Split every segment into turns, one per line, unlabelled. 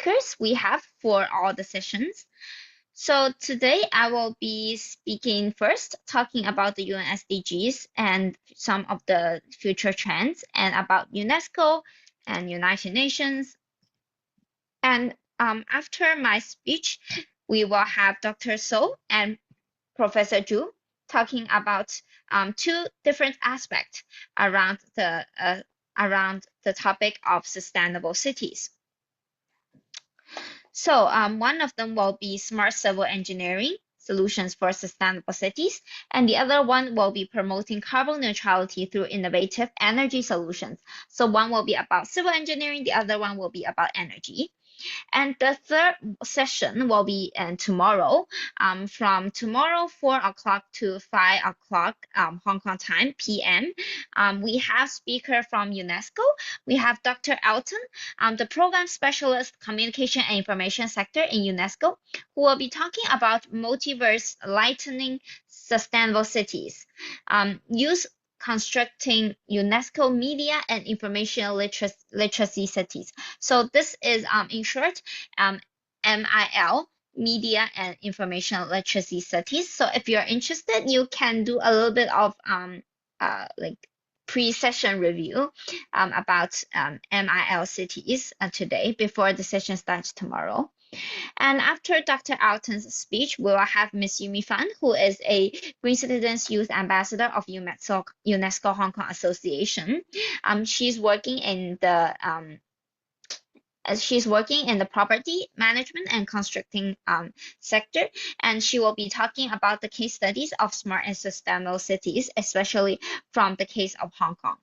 speakers we have for all the sessions. So today I will be speaking first, talking about the UNSDGs and some of the future trends, and about UNESCO and United Nations. And after my speech, we will have Dr. So and Professor Zhu talking about two different aspects around the topic of sustainable cities. So one of them will be smart civil engineering solutions for sustainable cities, and the other one will be promoting carbon neutrality through innovative energy solutions. So one will be about civil engineering, the other one will be about energy. And the third session will be tomorrow, from tomorrow 4 o'clock to 5 o'clock Hong Kong time PM. We have speaker from UNESCO. We have Dr. Elton, the program specialist communication and information sector in UNESCO, who will be talking about multiverse lightening sustainable cities. Use constructing UNESCO media and information literacy cities. So this is in short, MIL, media and information literacy cities. So if you're interested, you can do a little bit of like pre-session review about MIL cities today before the session starts tomorrow. And after Dr. Alton's speech, we will have Ms. Yumi Fan, who is a Green Citizens Youth Ambassador of UNESCO Hong Kong Association. She's working in the property management and constructing sector, and she will be talking about the case studies of smart and sustainable cities, especially from the case of Hong Kong.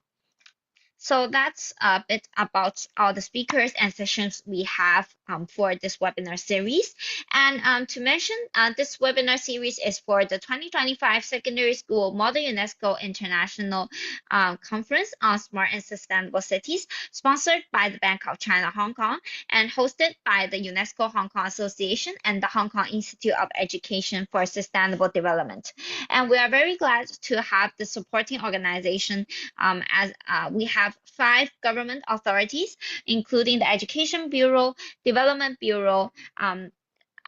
So that's a bit about all the speakers and sessions we have for this webinar series. And to mention, this webinar series is for the 2025 Secondary School Model UNESCO International Conference on Smart and Sustainable Cities, sponsored by the Bank of China Hong Kong and hosted by the UNESCO Hong Kong Association and the Hong Kong Institute of Education for Sustainable Development. And we are very glad to have the supporting organization as we have 5 government authorities, including the Education Bureau, Development Bureau, the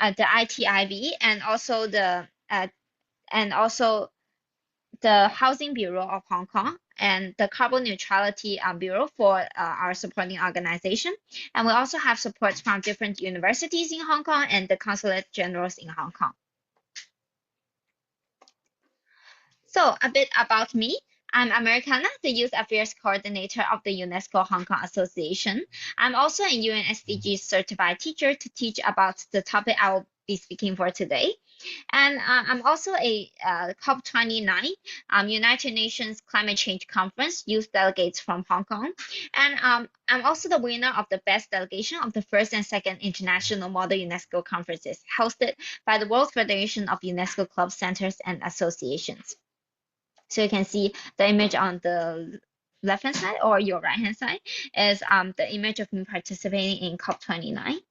ITIB, and also the Housing Bureau of Hong Kong and the Carbon Neutrality Bureau for our supporting organization. And we also have support from different universities in Hong Kong and the Consulate Generals in Hong Kong. So a bit about me. I'm Americana, the Youth Affairs Coordinator of the UNESCO Hong Kong Association. I'm also a UNSDGs certified teacher to teach about the topic I will be speaking for today. And I'm also a COP29, United Nations Climate Change Conference Youth Delegates from Hong Kong. And I'm also the winner of the Best Delegation of the first and second International Model UNESCO Conferences hosted by the World Federation of UNESCO Club Centers and Associations. So you can see the image on the left-hand side or your right-hand side is the image of me participating in COP29.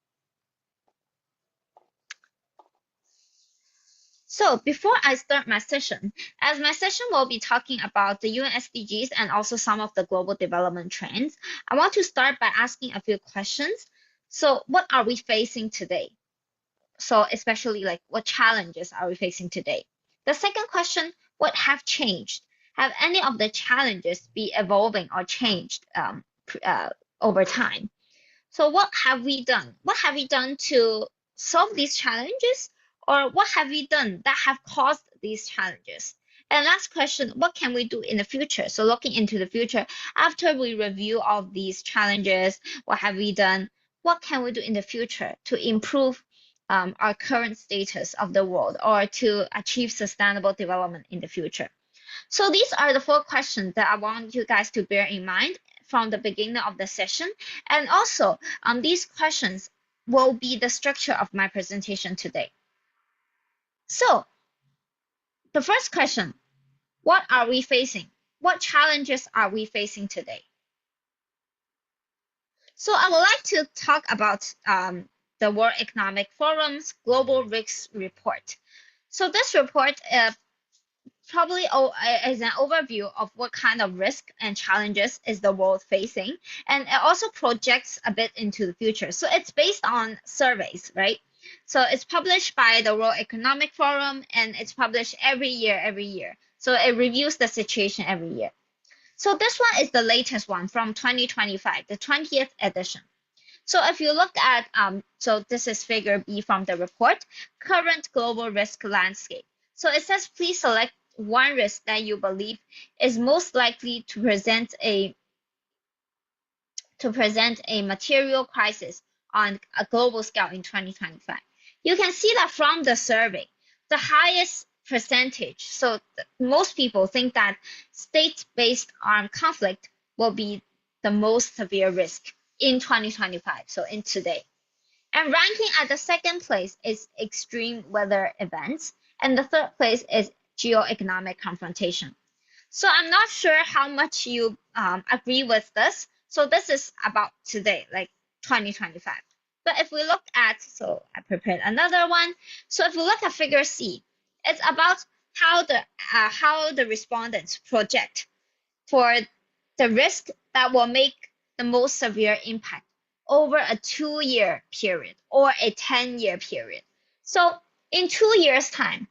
So before I start my session, as my session will be talking about the UNSDGs and also some of the global development trends, I want to start by asking a few questions. So what are we facing today? So especially like what challenges are we facing today? The second question, what have changed? Have any of the challenges be evolving or changed over time? So what have we done? What have we done to solve these challenges? Or what have we done that have caused these challenges? And last question, what can we do in the future? So looking into the future, after we review all these challenges, what have we done? What can we do in the future to improve our current status of the world or to achieve sustainable development in the future? So these are the 4 questions that I want you guys to bear in mind from the beginning of the session. And also, these questions will be the structure of my presentation today. So the first question, what are we facing? What challenges are we facing today? So I would like to talk about the World Economic Forum's Global Risks Report. So this report probably is an overview of what kind of risk and challenges is the world facing, and it also projects a bit into the future. So it's based on surveys, right? So it's published by the World Economic Forum, and it's published every year. So it reviews the situation every year. So this one is the latest one from 2025, the 20th edition. So if you look at, so this is figure B from the report, current global risk landscape. So it says, please select one risk that you believe is most likely to present a material crisis on a global scale in 2025. You can see that from the survey, the highest percentage, so most people think that state-based armed conflict will be the most severe risk in 2025, so in today. And ranking at the second place is extreme weather events, and the third place is geoeconomic confrontation. So I'm not sure how much you agree with this. So this is about today, like 2025. But if we look at, so I prepared another one. So if we look at figure C, it's about how the respondents project for the risk that will make the most severe impact over a 2-year period or a 10-year period. So in 2 years' time,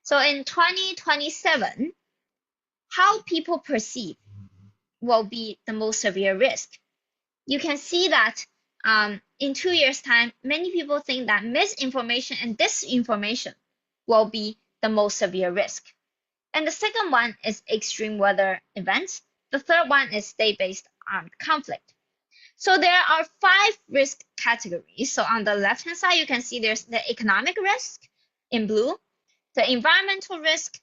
so in 2027, how people perceive will be the most severe risk. You can see that in 2 years' time, many people think that misinformation and disinformation will be the most severe risk. And the second one is extreme weather events. The third one is state-based armed conflict. So there are 5 risk categories. So on the left-hand side, you can see there's the economic risk in blue, the environmental risk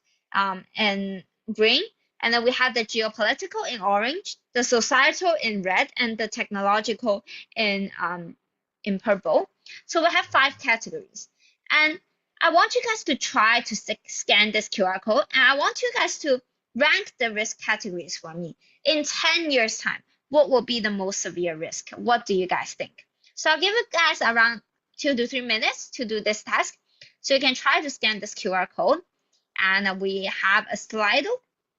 in green, and then we have the geopolitical in orange, the societal in red, and the technological in purple. So we have 5 categories. And I want you guys to try to scan this QR code, and I want you guys to rank the risk categories for me. In 10 years' time, what will be the most severe risk? What do you guys think? So I'll give you guys around 2 to 3 minutes to do this task. So you can try to scan this QR code, and we have a slide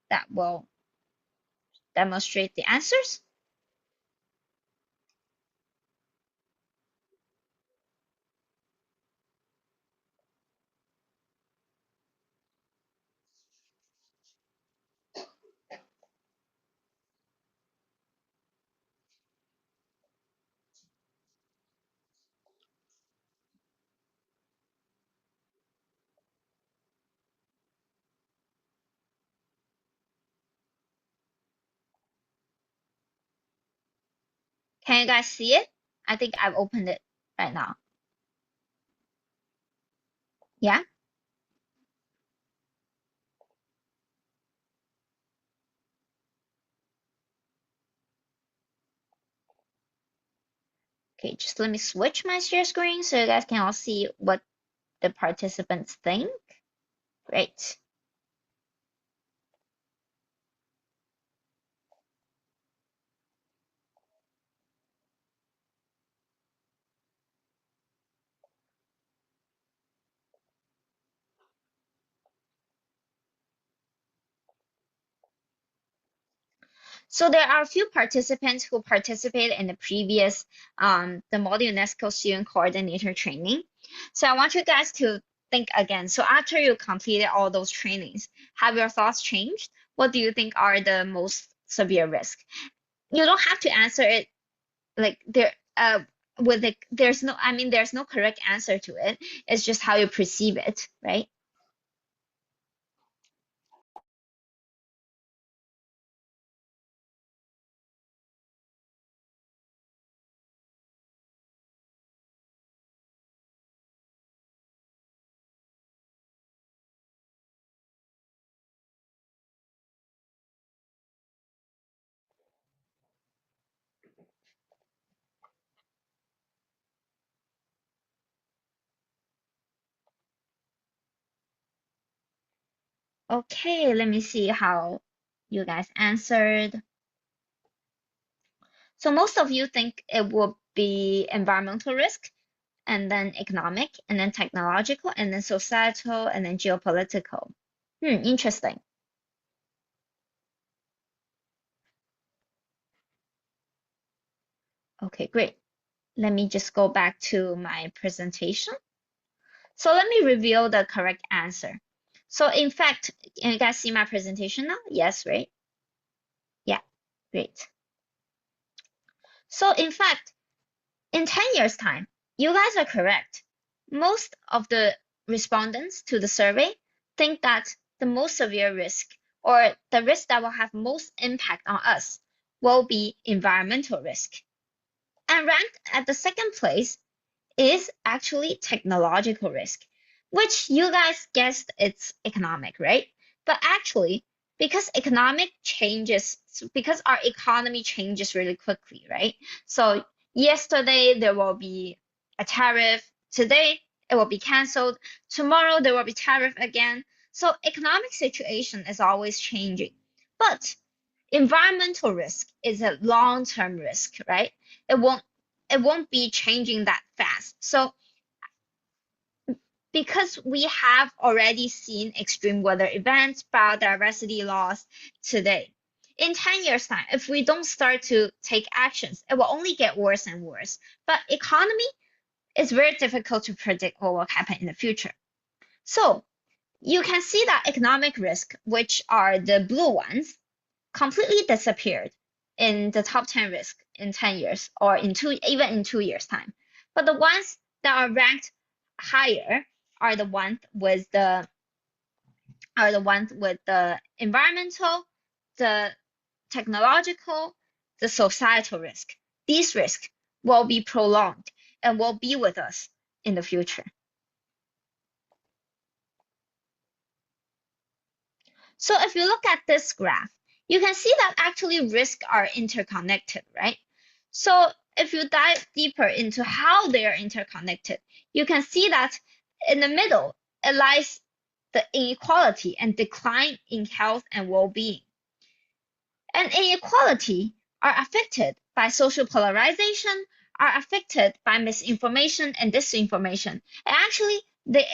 that will demonstrate the answers. Can you guys see it? I think I've opened it right now. Yeah? Okay, just let me switch my share screen so you guys can all see what the participants think. Great. So there are a few participants who participated in the previous the Model UNESCO Student Coordinator training. So I want you guys to think again. So after you completed all those trainings, have your thoughts changed? What do you think are the most severe risk? You don't have to answer it like there with it. There's no correct answer to it. It's just how you perceive it, right? Okay, let me see how you guys answered. So most of you think it will be environmental risk, and then economic, and then technological, and then societal, and then geopolitical. Interesting. Okay, great. Let me just go back to my presentation. So let me reveal the correct answer. So in fact, can you guys see my presentation now? Yes, right? Yeah, great. So in fact, in 10 years' time, you guys are correct. Most of the respondents to the survey think that the most severe risk, or the risk that will have most impact on us, will be environmental risk. And ranked at the second place is actually technological risk, which you guys guessed it's economic, right? But actually, because our economy changes really quickly, right? So yesterday there will be a tariff, today it will be canceled, tomorrow there will be tariff again. So economic situation is always changing. But environmental risk is a long-term risk, right? It won't it won't be changing that fast. So because we have already seen extreme weather events, biodiversity loss today, in 10 years' time, if we don't start to take actions, it will only get worse and worse. But economy is very difficult to predict what will happen in the future. So you can see that economic risk, which are the blue ones, completely disappeared in the top 10 risk in 10 years or even in 2 years time. But the ones that are ranked higher are the ones with the environmental, the technological, the societal risk. These risks will be prolonged and will be with us in the future. So if you look at this graph, you can see that actually risks are interconnected, right? So if you dive deeper into how they are interconnected, you can see that in the middle, it lies the inequality and decline in health and well-being. And inequality are affected by social polarization, are affected by misinformation and disinformation. And actually, they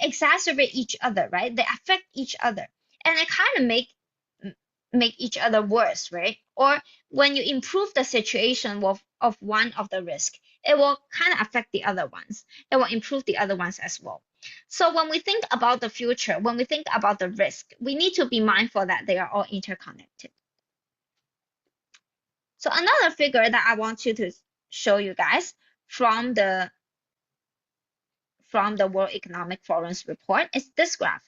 exacerbate each other, right? They affect each other. And it kind of make each other worse, right? Or when you improve the situation of one of the risk, it will kind of affect the other ones. It will improve the other ones as well. So when we think about the future, when we think about the risk, we need to be mindful that they are all interconnected. So another figure that I want you to show you guys from the World Economic Forum's report is this graph.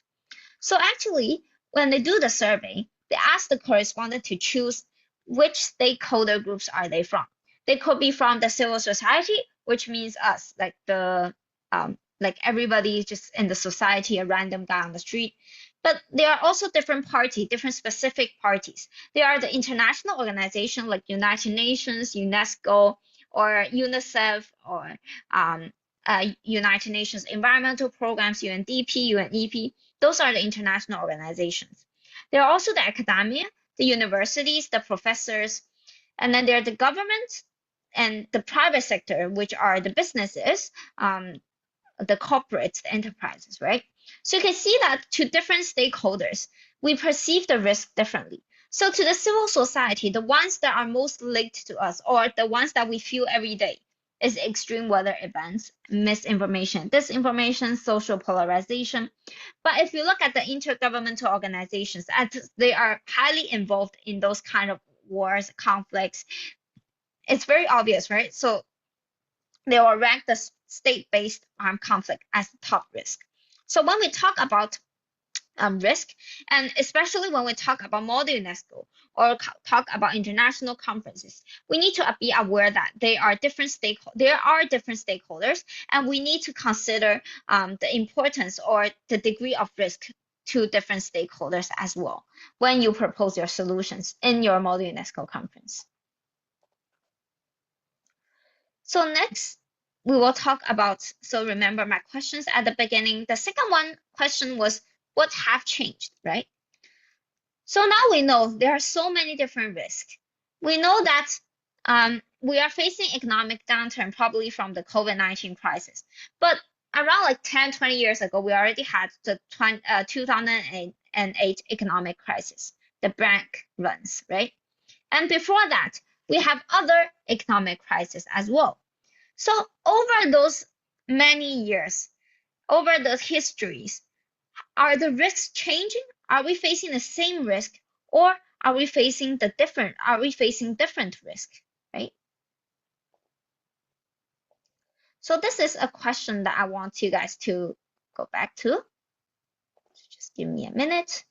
So actually, when they do the survey, they ask the correspondent to choose which stakeholder groups are they from. They could be from the civil society, which means us, like everybody just in the society, a random guy on the street. But there are also different parties, different specific parties. There are the international organization like United Nations, UNESCO, or UNICEF, or United Nations Environmental Programs, UNDP, UNEP. Those are the international organizations. There are also the academia, the universities, the professors, and then there are the government and the private sector, which are the businesses, the corporates, the enterprises, right? So you can see that to different stakeholders, we perceive the risk differently. So to the civil society, the ones that are most linked to us, or the ones that we feel every day, is extreme weather events, misinformation, disinformation, social polarization. But if you look at the intergovernmental organizations, they are highly involved in those kind of wars, conflicts. It's very obvious, right? So they will rank the state-based armed conflict as the top risk. So when we talk about risk, and especially when we talk about model UNESCO or talk about international conferences, we need to be aware that there are different stakeholders, and we need to consider the importance or the degree of risk to different stakeholders as well when you propose your solutions in your model UNESCO conference. So next, we will talk about, so remember my questions at the beginning. The second question was, what have changed, right? So now we know there are so many different risks. We know that we are facing economic downturn probably from the COVID-19 crisis. But around like 10, 20 years ago, we already had the 2008 economic crisis, the bank runs, right? And before that, we have other economic crises as well. So over those many years, over those histories, are the risks changing? Are we facing the same risk, or are we facing different risk, right? So this is a question that I want you guys to go back to. Just give me a minute.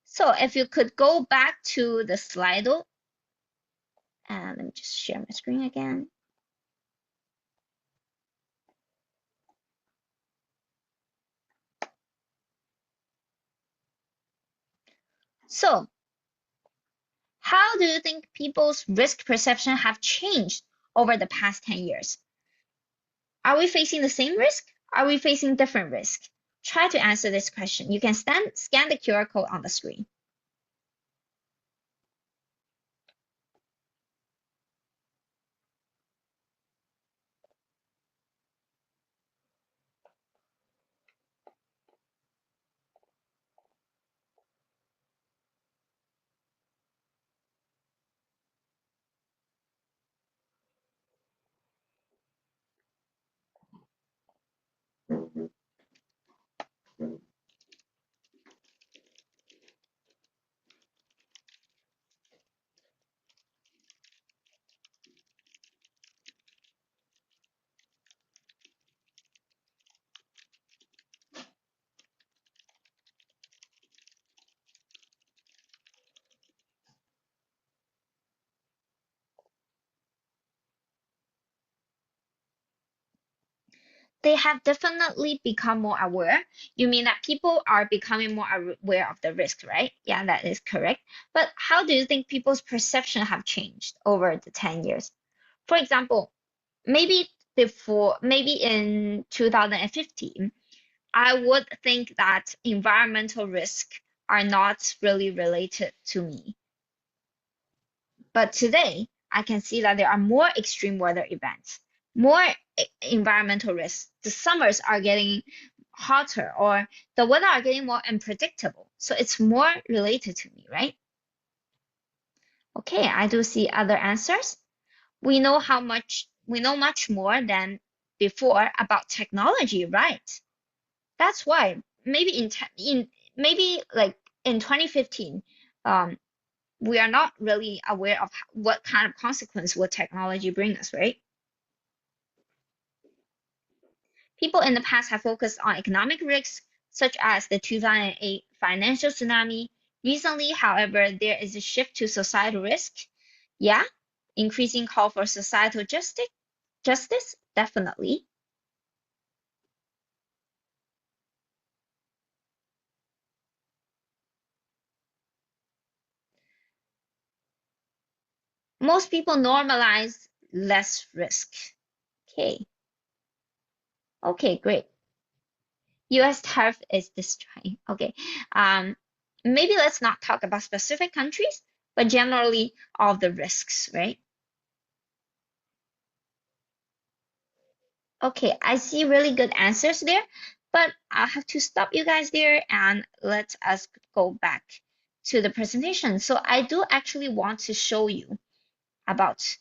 So if you could go back to the Slido, and let me just share my screen again. So how do you think people's risk perception have changed over the past 10 years? Are we facing the same risk? Are we facing different risk? Try to answer this question. You can scan the QR code on the screen. They have definitely become more aware. You mean that people are becoming more aware of the risk, right? Yeah, that is correct. But how do you think people's perception have changed over the 10 years? For example, maybe in 2015, I would think that environmental risks are not really related to me. But today, I can see that there are more extreme weather events, more environmental risks. The summers are getting hotter, or the weather are getting more unpredictable. So it's more related to me, right? Okay, I do see other answers. We know much more than before about technology, right? That's why maybe in maybe like in 2015, um, we are not really aware of what kind of consequence will technology bring us, right? People in the past have focused on economic risks, such as the 2008 financial tsunami. Recently, however, there is a shift to societal risk. Yeah, increasing call for societal justice, definitely. Most people normalize less risk. Okay, okay, great. US tariff is destroying. Okay. Maybe let's not talk about specific countries, but generally all the risks, right? Okay, I see really good answers there, but I'll have to stop you guys there and let us go back to the presentation. So I do actually want to show you about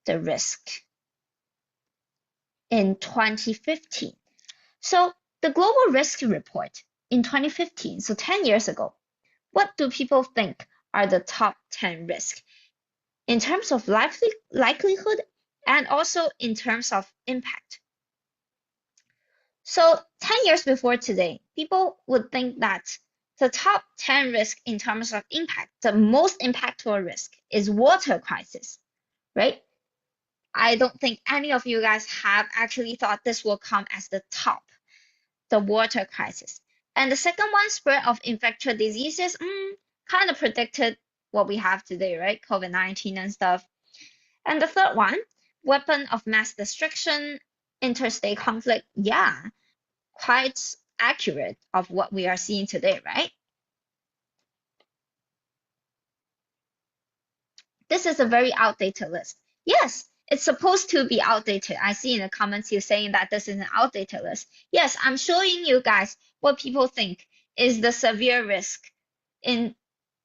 the risk in 2015. So the Global Risk Report in 2015, so 10 years ago, what do people think are the top 10 risks in terms of likelihood and also in terms of impact? So 10 years before today, people would think that the top 10 risks in terms of impact, the most impactful risk is water crisis, right? I don't think any of you guys have actually thought this will come as the top, the water crisis. And the second one, spread of infectious diseases, kind of predicted what we have today, right? COVID-19 and stuff. And the third one, weapon of mass destruction, interstate conflict, yeah, quite accurate of what we are seeing today, right? This is a very outdated list. Yes, it's supposed to be outdated. I see in the comments you saying that this is an outdated list. Yes, I'm showing you guys what people think is the severe risk in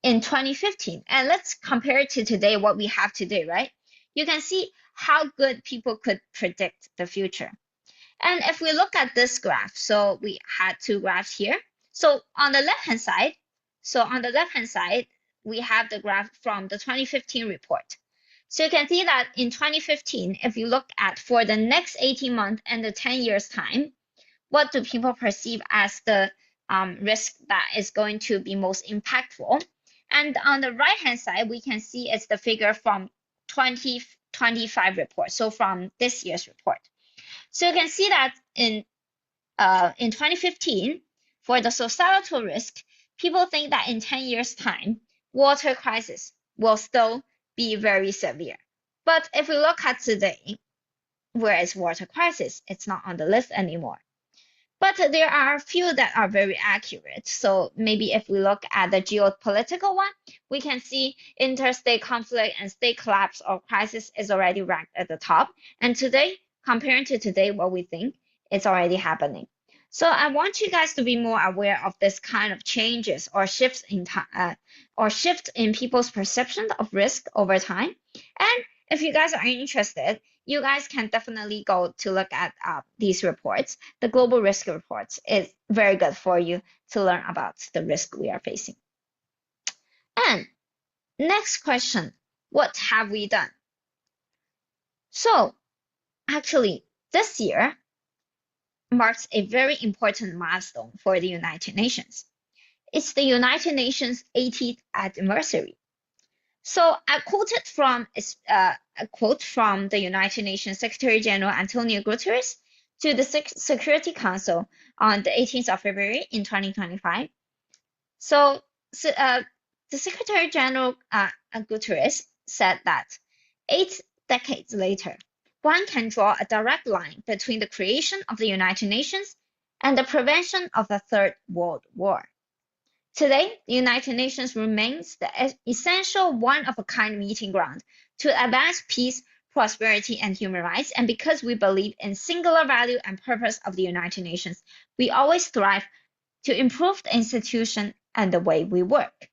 in 2015. And let's compare it to today, what we have today, right? You can see how good people could predict the future. And if we look at this graph, so we had two graphs here. So on the left-hand side, we have the graph from the 2015 report. So you can see that in 2015, if you look at for the next 18 months and the 10 years time, what do people perceive as the risk that is going to be most impactful? And on the right-hand side, we can see it's the figure from 2025 report, so from this year's report. So you can see that in 2015, for the societal risk, people think that in 10 years' time, water crisis will still be very severe. But if we look at today, where is water crisis? It's not on the list anymore. But there are a few that are very accurate. So maybe if we look at the geopolitical one, we can see interstate conflict and state collapse or crisis is already ranked at the top. And today, comparing to today, what we think, it's already happening. So I want you guys to be more aware of this kind of changes or shifts in time, or shift in people's perception of risk over time. And if you guys are interested, you guys can definitely go to look at these reports. The global risk reports is very good for you to learn about the risk we are facing. And next question, what have we done? So actually, this year marks a very important milestone for the United Nations. It's the United Nations 80th anniversary. So I quoted from a quote from the United Nations Secretary General Antonio Guterres to the Security Council on the 18th of February in 2025. So the Secretary General Guterres said that 8 decades later, one can draw a direct line between the creation of the United Nations and the prevention of the Third World War. Today, the United Nations remains the essential one-of-a-kind meeting ground to advance peace, prosperity, and human rights. And because we believe in singular value and purpose of the United Nations, we always strive to improve the institution and the way we work.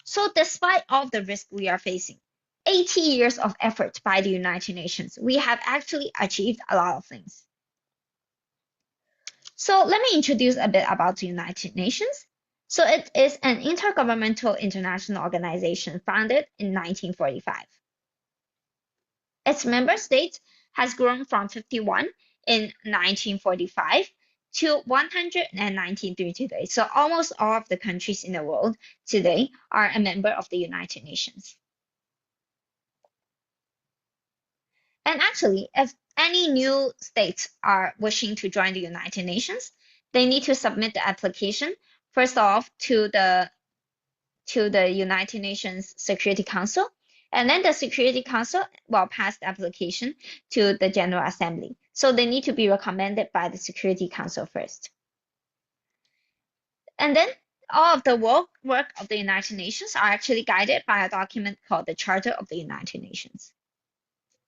So despite all the risk we are facing, 80 years of effort by the United Nations, we have actually achieved a lot of things. So let me introduce a bit about the United Nations. So it is an intergovernmental international organization founded in 1945. Its member states has grown from 51 in 1945 to 119 today. So almost all of the countries in the world today are a member of the United Nations. And actually, if any new states are wishing to join the United Nations, they need to submit the application first off to the United Nations Security Council, and then the Security Council will pass the application to the General Assembly. So they need to be recommended by the Security Council first. And then all of the work of the United Nations are actually guided by a document called the Charter of the United Nations.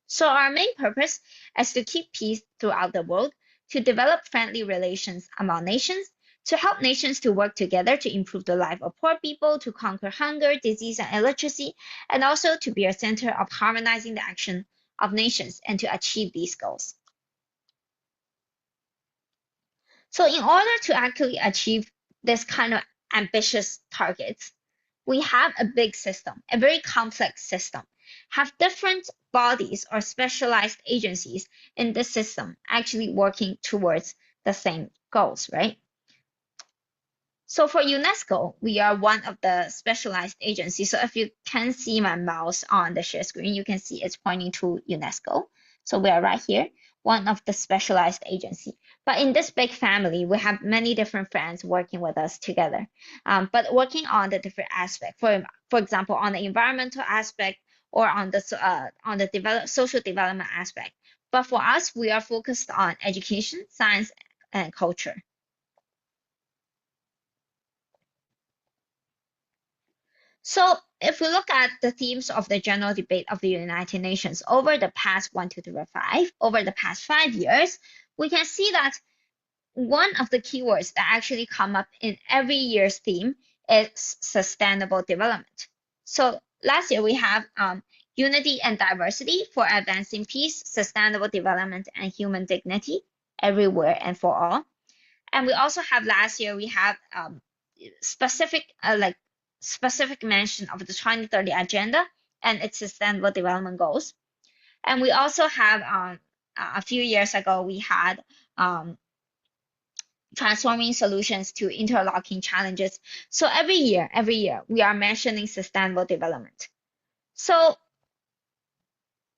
So our main purpose is to keep peace throughout the world, to develop friendly relations among nations, to help nations to work together to improve the life of poor people, to conquer hunger, disease, and illiteracy, and also to be a center of harmonizing the action of nations and to achieve these goals. So in order to actually achieve this kind of ambitious targets, we have a big system, a very complex system, have different bodies or specialized agencies in this system actually working towards the same goals, right? So for UNESCO, we are one of the specialized agencies. So if you can see my mouse on the share screen, you can see it's pointing to UNESCO. So we are right here, one of the specialized agency. But in this big family, we have many different friends working with us together, but working on the different aspects. For example, on the environmental aspect or on the social development aspect. But for us, we are focused on education, science, and culture. So if we look at the themes of the general debate of the United Nations over the past 5 years, we can see that one of the keywords that actually come up in every year's theme is sustainable development. So last year we have unity and diversity for advancing peace, sustainable development, and human dignity everywhere and for all. And we also have last year we have specific specific mention of the 2030 agenda and its sustainable development goals. And we also have a few years ago we had transforming solutions to interlocking challenges. So every year we are mentioning sustainable development. So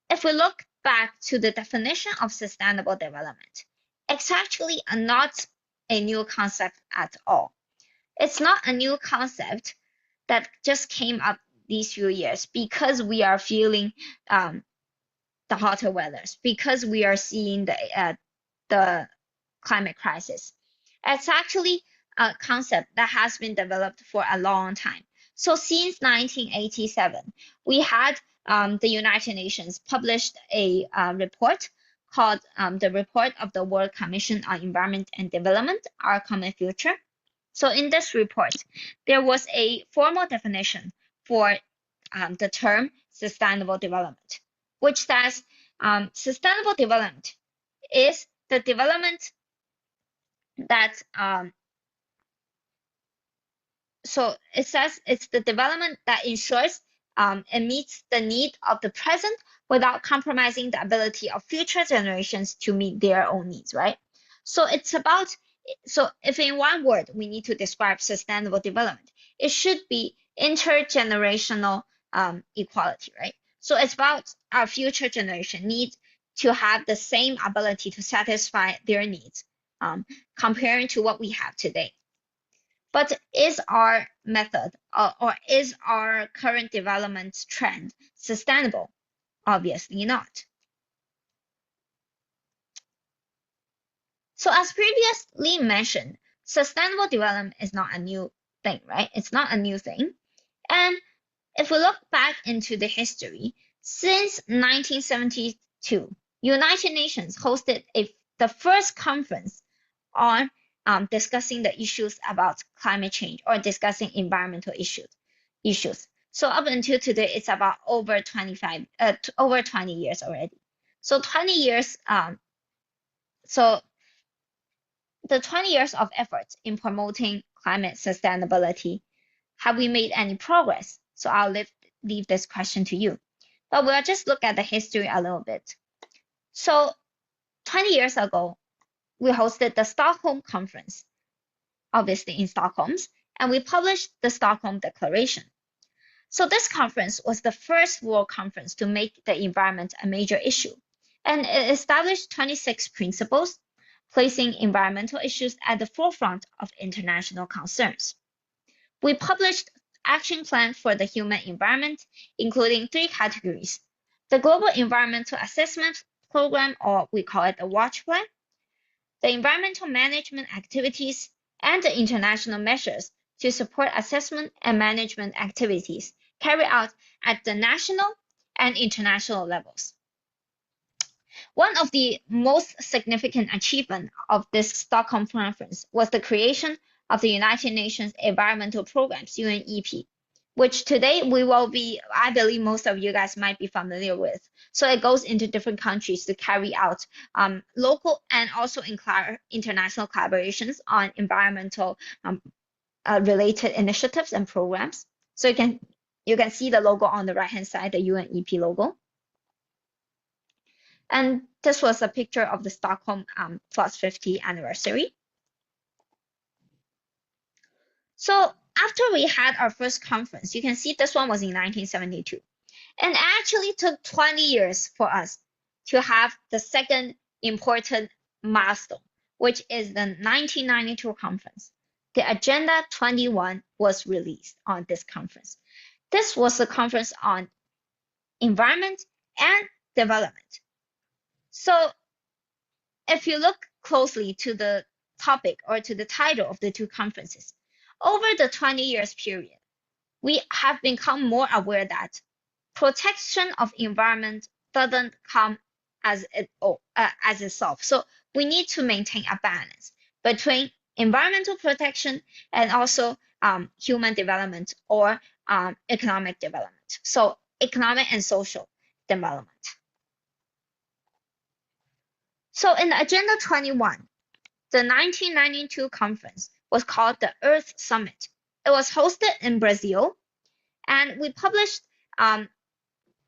if we look back to the definition of sustainable development, it's actually not a new concept at all. It's not a new concept that just came up these few years because we are feeling the hotter weathers, because we are seeing the climate crisis. It's actually a concept that has been developed for a long time. So since 1987, we had the United Nations published a report called the Report of the World Commission on Environment and Development, Our Common Future. So in this report, there was a formal definition for the term sustainable development, which says sustainable development is the development that so it says it's the development that ensures it meets the need of the present without compromising the ability of future generations to meet their own needs, right? So it's about, so if in one word we need to describe sustainable development, it should be intergenerational equality, right? So it's about our future generation needs to have the same ability to satisfy their needs comparing to what we have today. But is our method or is our current development trend sustainable? Obviously not. So as previously mentioned, sustainable development is not a new thing, right? It's not a new thing. And if we look back into the history, since 1972, United Nations hosted the first conference on discussing the issues about climate change or discussing environmental issues. So up until today, it's about over 20 years already. So 20 years. So the 20 years of efforts in promoting climate sustainability, have we made any progress? So I'll leave this question to you. But we'll just look at the history a little bit. So 20 years ago, we hosted the Stockholm Conference, obviously in Stockholm, and we published the Stockholm Declaration. So this conference was the first world conference to make the environment a major issue, and it established 26 principles, placing environmental issues at the forefront of international concerns. We published action plan for the human environment, including 3 categories: the Global Environmental Assessment Program, or we call it the WATCH plan, the environmental management activities, and the international measures to support assessment and management activities carried out at the national and international levels. One of the most significant achievements of this Stockholm Conference was the creation of the United Nations Environmental Programs, UNEP, which today we will be, I believe most of you guys might be familiar with. So it goes into different countries to carry out local and also international collaborations on environmental related initiatives and programs. So you can see the logo on the right hand side, the UNEP logo. And this was a picture of the Stockholm plus 50 anniversary. So after we had our first conference, you can see this one was in 1972. And it actually took 20 years for us to have the second important milestone, which is the 1992 conference. The Agenda 21 was released on this conference. This was a conference on environment and development. So if you look closely to the topic or to the title of the 2 conferences, over the 20 years period, we have become more aware that protection of environment doesn't come as itself. So we need to maintain a balance between environmental protection and also human development or economic development. So economic and social development. So in the Agenda 21, the 1992 conference was called the Earth Summit. It was hosted in Brazil, and we published the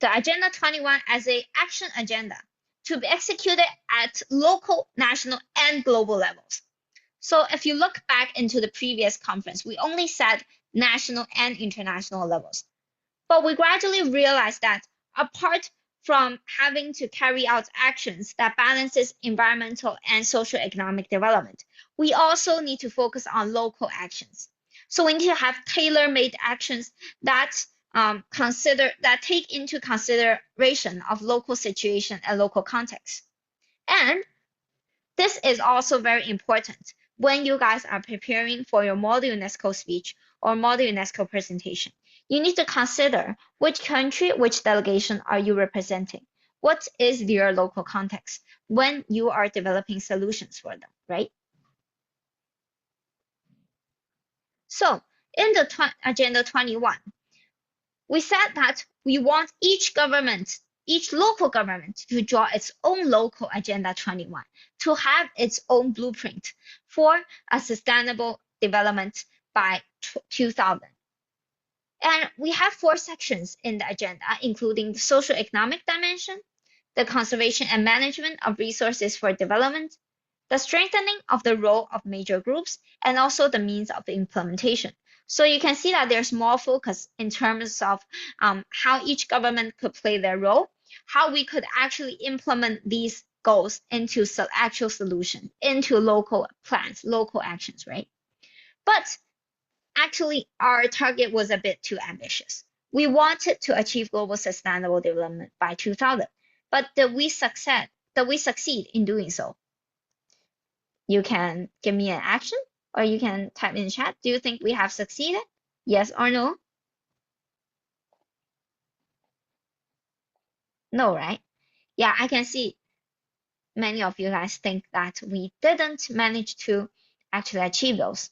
Agenda 21 as an action agenda to be executed at local, national, and global levels. So if you look back into the previous conference, we only set national and international levels. But we gradually realized that apart from having to carry out actions that balances environmental and socio-economic development, we also need to focus on local actions. So we need to have tailor-made actions that take into consideration of local situation and local context. And this is also very important when you guys are preparing for your Model UNESCO speech or Model UNESCO presentation. You need to consider which country, which delegation are you representing? What is their local context when you are developing solutions for them, right? So in the Agenda 21, we said that we want each local government to draw its own local Agenda 21, to have its own blueprint for a sustainable development by 2000. And we have 4 sections in the agenda, including the socio-economic dimension, the conservation and management of resources for development, the strengthening of the role of major groups, and also the means of implementation. So you can see that there's more focus in terms of how each government could play their role, how we could actually implement these goals into actual solutions, into local plans, local actions, right? But actually, our target was a bit too ambitious. We wanted to achieve global sustainable development by 2000, but did we succeed in doing so? You can give me an action or you can type in chat. Do you think we have succeeded? Yes or no? No, right? Yeah, I can see many of you guys think that we didn't manage to actually achieve those.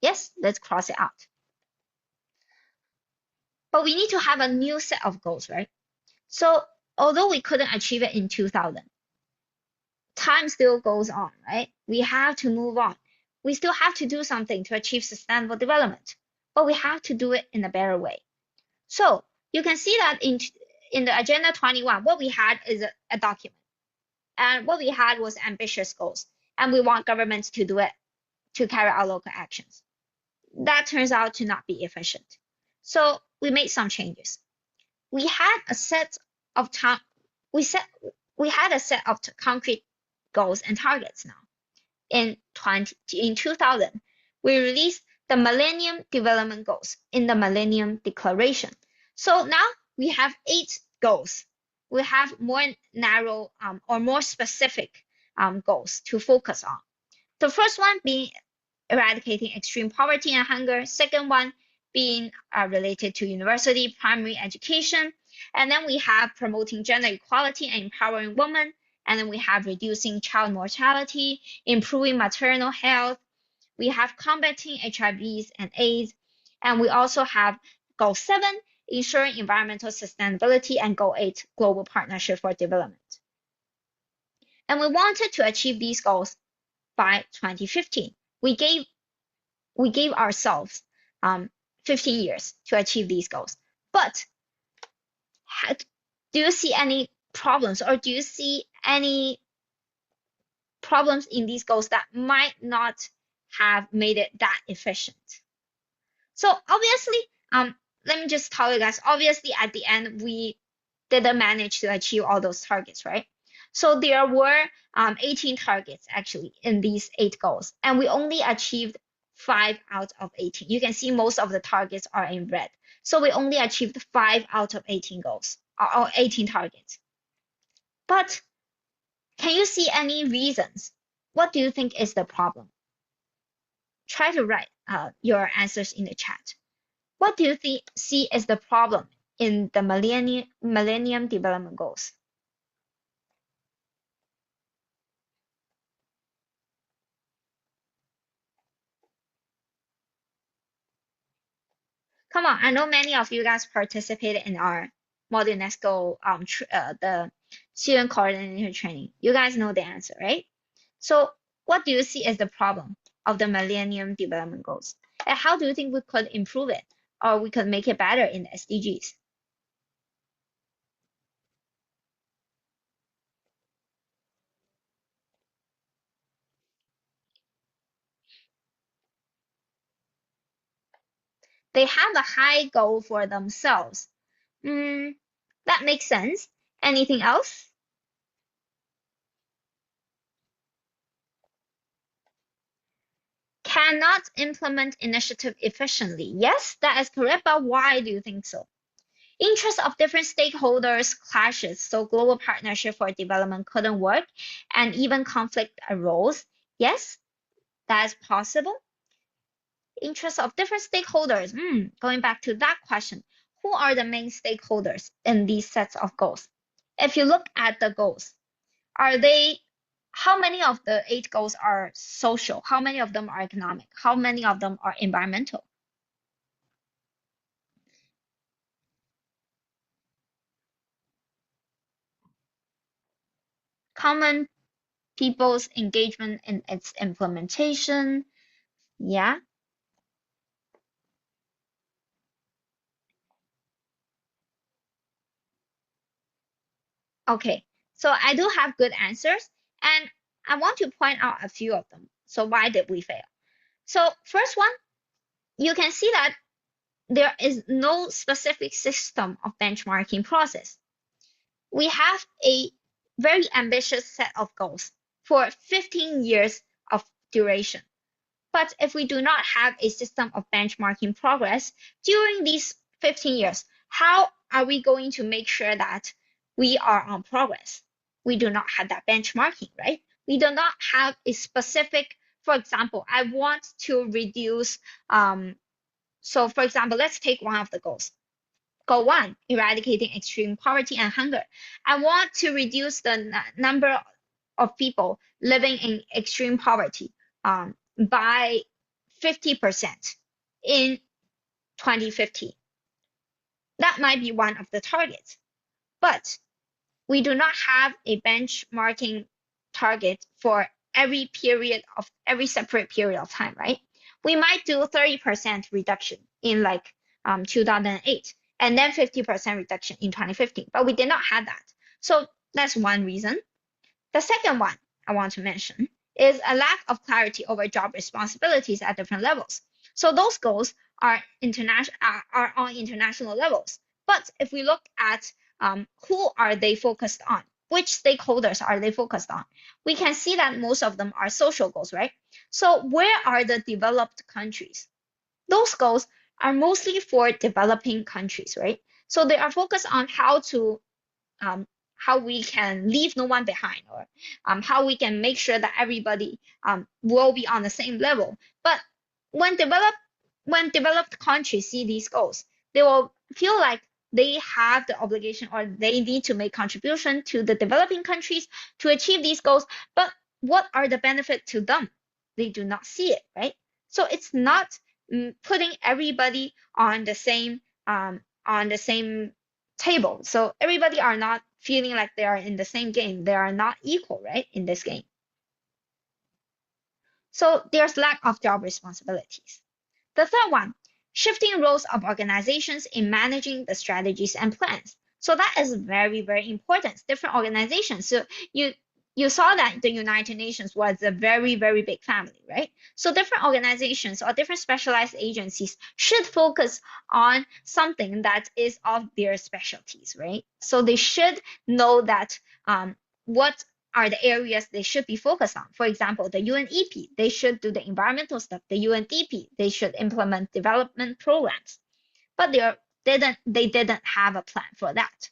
Yes, let's cross it out. But we need to have a new set of goals, right? So although we couldn't achieve it in 2000, time still goes on, right? We have to move on. We still have to do something to achieve sustainable development, but we have to do it in a better way. So you can see that in the Agenda 21, what we had is a document. And what we had was ambitious goals. And we want governments to do it, to carry out local actions. That turns out to not be efficient. So we made some changes. We had a set of concrete goals and targets now. In 2000, we released the Millennium Development Goals in the Millennium Declaration. So now we have 8 goals. We have more narrow or more specific goals to focus on. The first one being eradicating extreme poverty and hunger. Second one being related to university primary education. And then we have promoting gender equality and empowering women. And then we have reducing child mortality, improving maternal health. We have combating HIVs and AIDS. And we also have Goal 7, ensuring environmental sustainability, and Goal 8, global partnership for development. And we wanted to achieve these goals by 2015. We gave ourselves 15 years to achieve these goals. But do you see any problems, or do you see any problems in these goals that might not have made it that efficient? So obviously, let me just tell you guys, obviously at the end, we didn't manage to achieve all those targets, right? So there were 18 targets actually in these 8 goals, and we only achieved 5 out of 18. You can see most of the targets are in red. So we only achieved 5 out of 18 goals, or 18 targets. But can you see any reasons? What do you think is the problem? Try to write your answers in the chat. What do you see as the problem in the Millennium Development Goals? Come on, I know many of you guys participated in our Model UNESCO the student coordinator training. You guys know the answer, right? So what do you see as the problem of the Millennium Development Goals? And how do you think we could improve it or we could make it better in the SDGs? They have a high goal for themselves. Mm, that makes sense. Anything else? Cannot implement initiative efficiently. Yes, that is correct, but why do you think so? Interests of different stakeholders clashes, so global partnership for development couldn't work, and even conflict arose. Yes, that is possible. Interests of different stakeholders. Going back to that question, who are the main stakeholders in these sets of goals? If you look at the goals, are they how many of the 8 goals are social? How many of them are economic? How many of them are environmental? Common people's engagement in its implementation. Yeah. Okay. So I do have good answers, and I want to point out a few of them. So why did we fail? So first one, you can see that there is no specific system of benchmarking process. We have a very ambitious set of goals for 15 years of duration. But if we do not have a system of benchmarking progress during these 15 years, how are we going to make sure that we are on progress? We do not have that benchmarking, right? We do not have a specific, for example, I want to reduce, so for example, let's take one of the goals. Goal one, eradicating extreme poverty and hunger. I want to reduce the number of people living in extreme poverty by 50% in 2050. That might be one of the targets, but we do not have a benchmarking target for every separate period of time, right? We might do 30% reduction in like 2008 and then 50% reduction in 2015, but we did not have that. So that's one reason. The second one I want to mention is a lack of clarity over job responsibilities at different levels. So those goals are on international levels. But if we look at who are they focused on, which stakeholders are they focused on, we can see that most of them are social goals, right? So where are the developed countries? Those goals are mostly for developing countries, right? So they are focused on um, how we can leave no one behind, or how we can make sure that everybody will be on the same level. But when developed countries see these goals, they will feel like they have the obligation or they need to make contribution to the developing countries to achieve these goals. But what are the benefits to them? They do not see it, right? So it's not putting everybody on the same table. So everybody are not feeling like they are in the same game. They are not equal, right, in this game. So there's lack of job responsibilities. The third one, shifting roles of organizations in managing the strategies and plans. So that is very, very important. Different organizations. So you saw that the United Nations was a very, very big family, right? So different organizations or different specialized agencies should focus on something that is of their specialties, right? So they should know that what are the areas they should be focused on. For example, the UNEP, they should do the environmental stuff. The UNDP, they should implement development programs. But they didn't have a plan for that.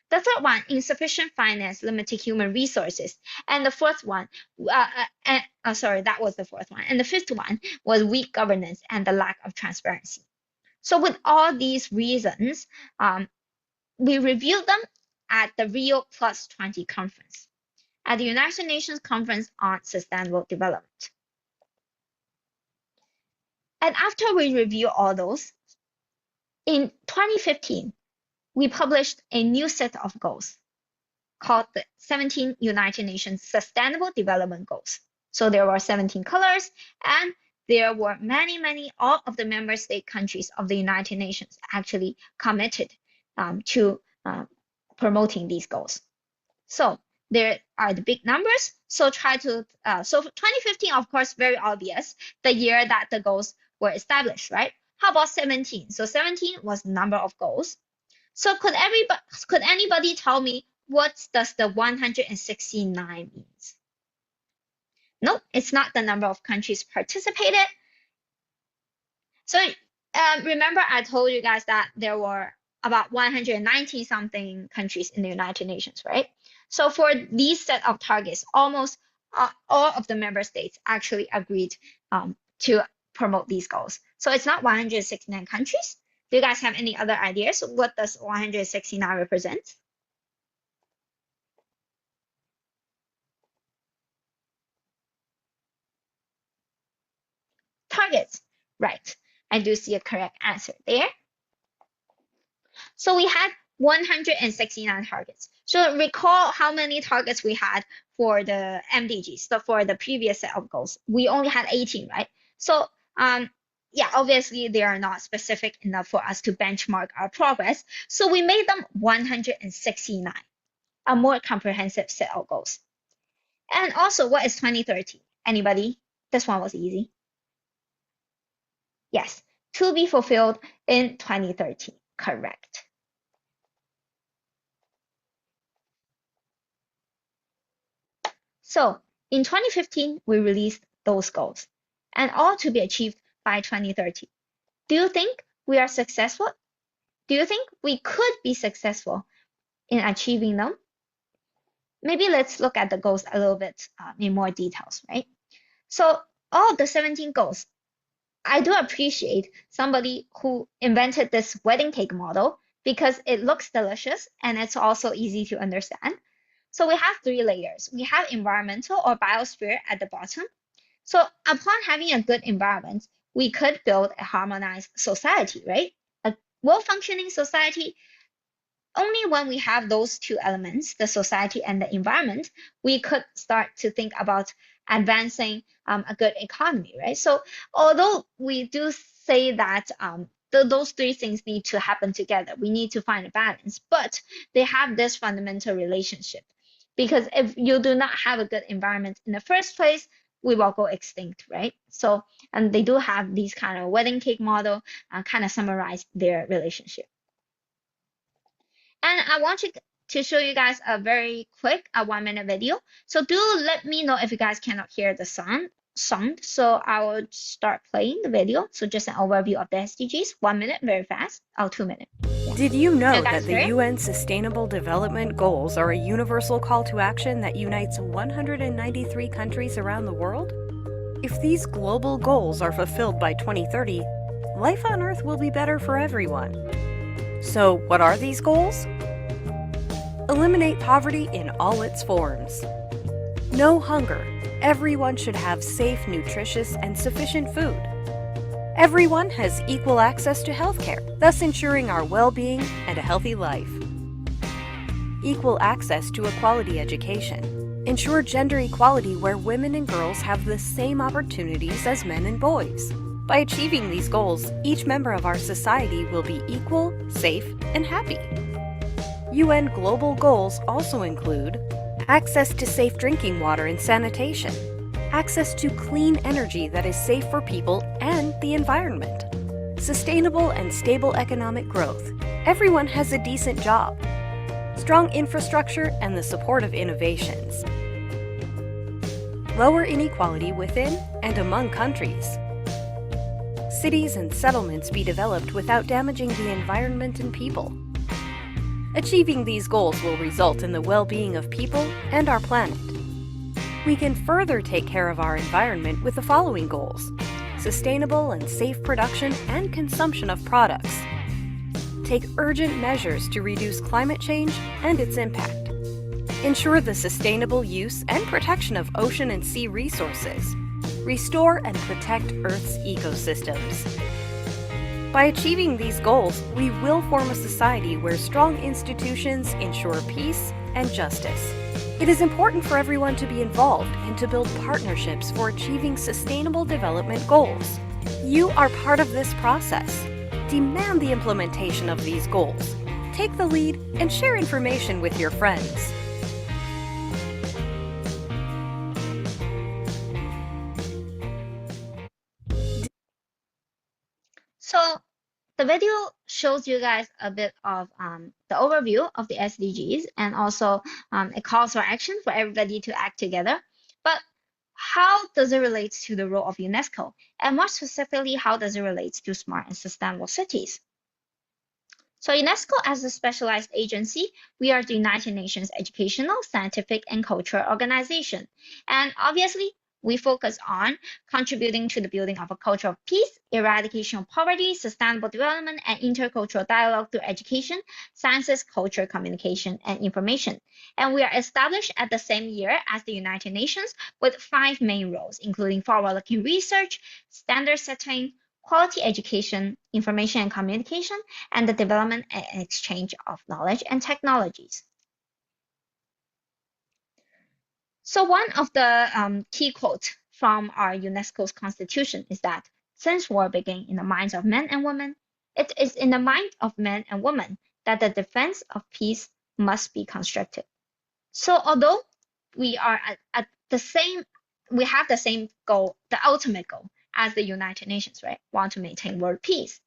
The third one, insufficient finance, limited human resources. And the fourth one, sorry, that was the fourth one. And the fifth one was weak governance and the lack of transparency. So with all these reasons, we reviewed them at the Rio Plus 20 conference, at the United Nations Conference on Sustainable Development. And after we review all those, In 2015, we published a new set of goals called the 17 United Nations Sustainable Development Goals. So there were 17 colors, and there were many, all of the member state countries of the United Nations actually committed to promoting these goals. So there are the big numbers. So so 2015, of course, very obvious, the year that the goals were established, right? How about 17? So 17 was the number of goals. So could anybody tell me what does the 169 means? Nope, it's not the number of countries participated. So remember I told you guys that there were about 190 something countries in the United Nations, right? So for these set of targets, almost all of the member states actually agreed to promote these goals. So it's not 169 countries. Do you guys have any other ideas? What does 169 represent? Targets, right. I do see a correct answer there. So we had 169 targets. So recall how many targets we had for the MDGs, so for the previous set of goals. We only had 18, right? So yeah, obviously they are not specific enough for us to benchmark our progress. So we made them 169, a more comprehensive set of goals. And also, what is 2030? Anybody? This one was easy. Yes, to be fulfilled in 2030. Correct. So in 2015, we released those goals, and all to be achieved by 2030. Do you think we are successful? Do you think we could be successful in achieving them? Maybe let's look at the goals a little bit in more details, right? So all of the 17 goals, I do appreciate somebody who invented this wedding cake model because it looks delicious and it's also easy to understand. So we have 3 layers. We have environmental or biosphere at the bottom. So upon having a good environment, we could build a harmonized society, right? A well-functioning society. Only when we have those 2 elements, the society and the environment, we could start to think about advancing a good economy, right? So although we do say that those 3 things need to happen together, we need to find a balance, but they have this fundamental relationship. Because if you do not have a good environment in the first place, we will go extinct, right? So, and they do have these kind of wedding cake model kind of summarize their relationship. And I want to show you guys a very quick 1-minute video. So do let me know if you guys cannot hear the sound. So I will start playing the video. So just an overview of the SDGs. 1 minute, very fast. 2 minutes. Yeah.
Did you know that the UN Sustainable Development Goals are a universal call to action that unites 193 countries around the world? If these global goals are fulfilled by 2030, life on Earth will be better for everyone. So, what are these goals? Eliminate poverty in all its forms. No hunger. Everyone should have safe, nutritious, and sufficient food. Everyone has equal access to healthcare, thus ensuring our well-being and a healthy life. Equal access to a quality education. Ensure gender equality where women and girls have the same opportunities as men and boys. By achieving these goals, each member of our society will be equal, safe, and happy. UN global goals also include access to safe drinking water and sanitation, access to clean energy that is safe for people and the environment, sustainable and stable economic growth. Everyone has a decent job, strong infrastructure, and the support of innovations. Lower inequality within and among countries. Cities and settlements be developed without damaging the environment and people. Achieving these goals will result in the well-being of people and our planet. We can further take care of our environment with the following goals: sustainable and safe production and consumption of products. Take urgent measures to reduce climate change and its impact. Ensure the sustainable use and protection of ocean and sea resources. Restore and protect Earth's ecosystems. By achieving these goals, we will form a society where strong institutions ensure peace and justice. It is important for everyone to be involved and to build partnerships for achieving sustainable development goals. You are part of this process. Demand the implementation of these goals. Take the lead and share information with your friends.
So the video shows you guys a bit of the overview of the SDGs, and also it calls for action for everybody to act together. But how does it relate to the role of UNESCO? And more specifically, how does it relate to smart and sustainable cities? So UNESCO, as a specialized agency, we are the United Nations educational, scientific, and cultural organization. And obviously, we focus on contributing to the building of a culture of peace, eradication of poverty, sustainable development, and intercultural dialogue through education, sciences, culture, communication, and information. And we are established at the same year as the United Nations with 5 main roles, including forward-looking research, standard setting, quality education, information and communication, and the development and exchange of knowledge and technologies. So one of the key quotes from our UNESCO's constitution is that since war began in the minds of men and women, it is in the mind of men and women that the defense of peace must be constructed. So although we are at the same, we have the same goal, the ultimate goal as the United Nations, right? Want to maintain world peace.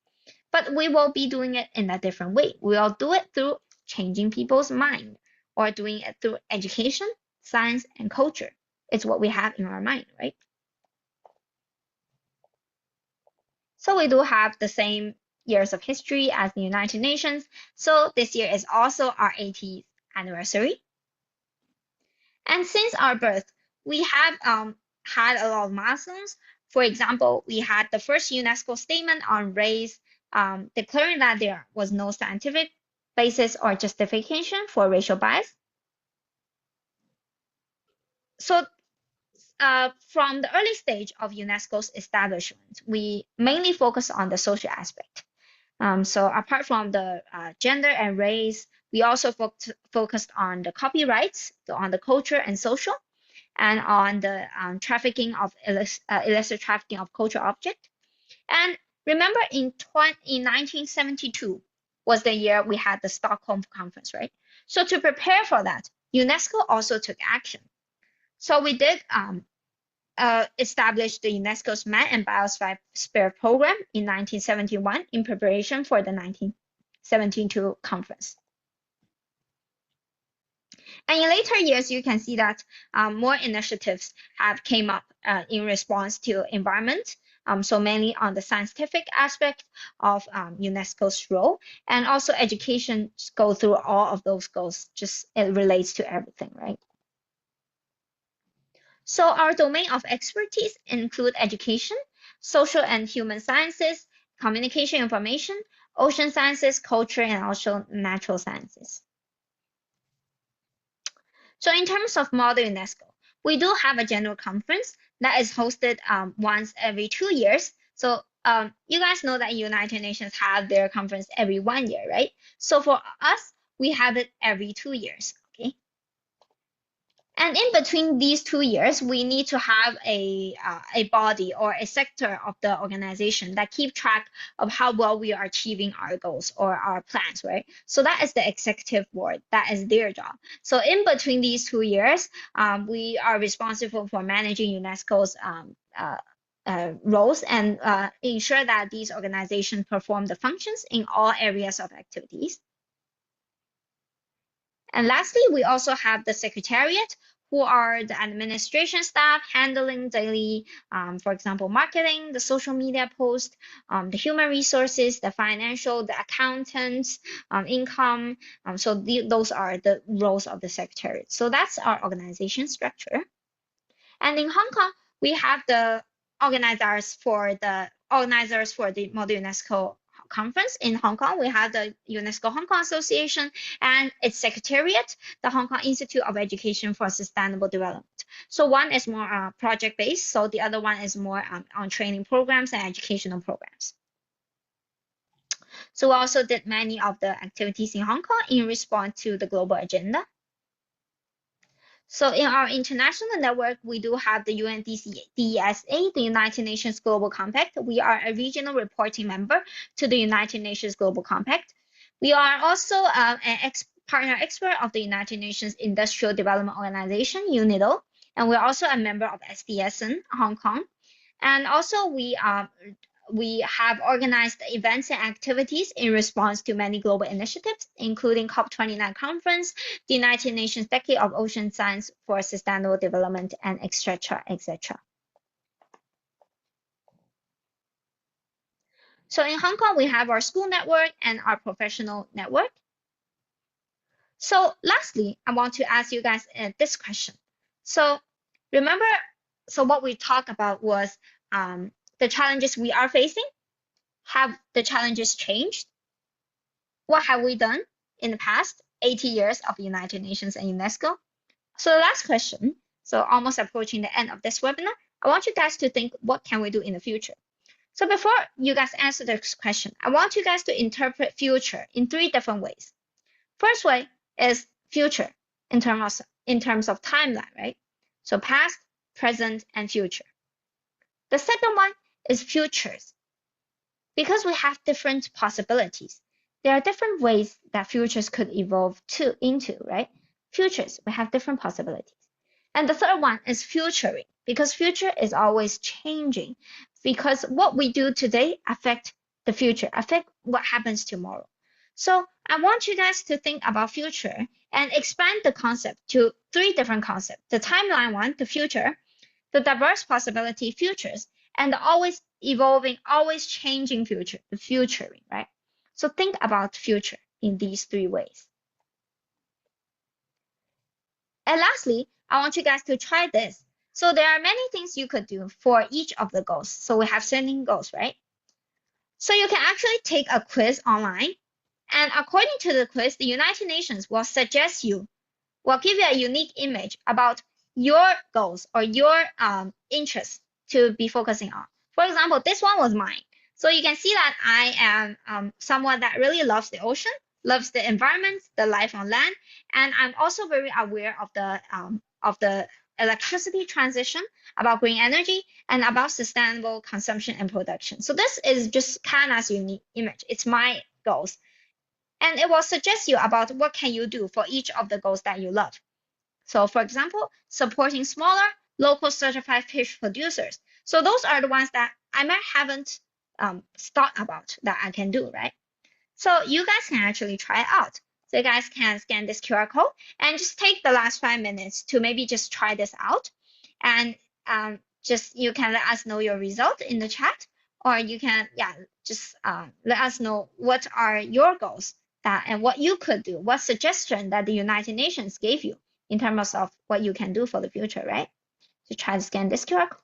But we will be doing it in a different way. We will do it through changing people's mind, or doing it through education, science, and culture. It's what we have in our mind, right? So we do have the same years of history as the United Nations. So this year is also our 80th anniversary. And since our birth, we have had a lot of milestones. For example, we had the first UNESCO statement on race, declaring that there was no scientific basis or justification for racial bias. So from the early stage of UNESCO's establishment, we mainly focus on the social aspect. So apart from the gender and race, we also focused on the copyrights, so on the culture and social, and on the trafficking of illicit trafficking of cultural object. And remember, in 1972 was the year we had the Stockholm Conference, right? So to prepare for that, UNESCO also took action. So we did establish the UNESCO's Man and Biosphere Program in 1971 in preparation for the 1972 conference. And in later years, you can see that more initiatives have came up in response to environment. So mainly on the scientific aspect of UNESCO's role, and also education go through all of those goals. Just it relates to everything, right? So our domain of expertise include education, social and human sciences, communication information, ocean sciences, culture, and also natural sciences. So in terms of model UNESCO, we do have a general conference that is hosted once every 2 years. So you guys know that United Nations have their conference every 1 year, right? So for us, we have it every 2 years, okay? And in between these 2 years, we need to have a body or a sector of the organization that keep track of how well we are achieving our goals or our plans, right? So that is the executive board. That is their job. So in between these 2 years, we are responsible for managing UNESCO's roles and ensure that these organizations perform the functions in all areas of activities. And lastly, we also have the secretariat, who are the administration staff handling daily, for example, marketing, the social media post, the human resources, the financial, the accountants, income. So those are the roles of the secretariat. So that's our organization structure. And in Hong Kong, we have the organizers for the Model UNESCO conference in Hong Kong. We have the UNESCO Hong Kong Association and its secretariat, the Hong Kong Institute of Education for Sustainable Development. So one is more project-based, so the other one is more on training programs and educational programs. So we also did many of the activities in Hong Kong in response to the global agenda. So in our international network, we do have the UNDCDSA, the United Nations Global Compact. We are a regional reporting member to the United Nations Global Compact. We are also an partner expert of the United Nations Industrial Development Organization, UNIDO, and we're also a member of SDSN Hong Kong. And also we have organized events and activities in response to many global initiatives, including COP29 conference, the United Nations Decade of Ocean Science for Sustainable Development, and etc., etc. So in Hong Kong, we have our school network and our professional network. So lastly, I want to ask you guys this question. So remember, so what we talked about was the challenges we are facing. Have the challenges changed? What have we done in the past 80 years of the United Nations and UNESCO? So the last question, so almost approaching the end of this webinar, I want you guys to think, what can we do in the future? So before you guys answer this question, I want you guys to interpret future in 3 different ways. First way is future in terms of timeline, right? So past, present, and future. The second one is futures. Because we have different possibilities, there are different ways that futures could evolve into, right? Futures, we have different possibilities. And the third one is futuring, because future is always changing, because what we do today affect the future, affect what happens tomorrow. So I want you guys to think about future and expand the concept to 3 different concepts: the timeline one, the future, the diverse possibility futures, and the always evolving, always changing future, the futuring, right? So think about future in these 3 ways. And lastly, I want you guys to try this. So there are many things you could do for each of the goals. So we have 17 goals, right? So you can actually take a quiz online. And according to the quiz, the United Nations will suggest you, will give you a unique image about your goals or your interests to be focusing on. For example, this one was mine. So you can see that I am someone that really loves the ocean, loves the environment, the life on land, and I'm also very aware of the electricity transition, about green energy, and about sustainable consumption and production. So this is just Kana's unique image. It's my goals. And it will suggest you about what can you do for each of the goals that you love. So for example, supporting smaller, local certified fish producers. So those are the ones that I might haven't thought about that I can do, right? So you guys can actually try it out. So you guys can scan this QR code and just take the last 5 minutes to maybe just try this out. And just you can let us know your result in the chat, or you can, just let us know what are your goals that and what you could do, what suggestion that the United Nations gave you in terms of what you can do for the future, right? So try to scan this QR code.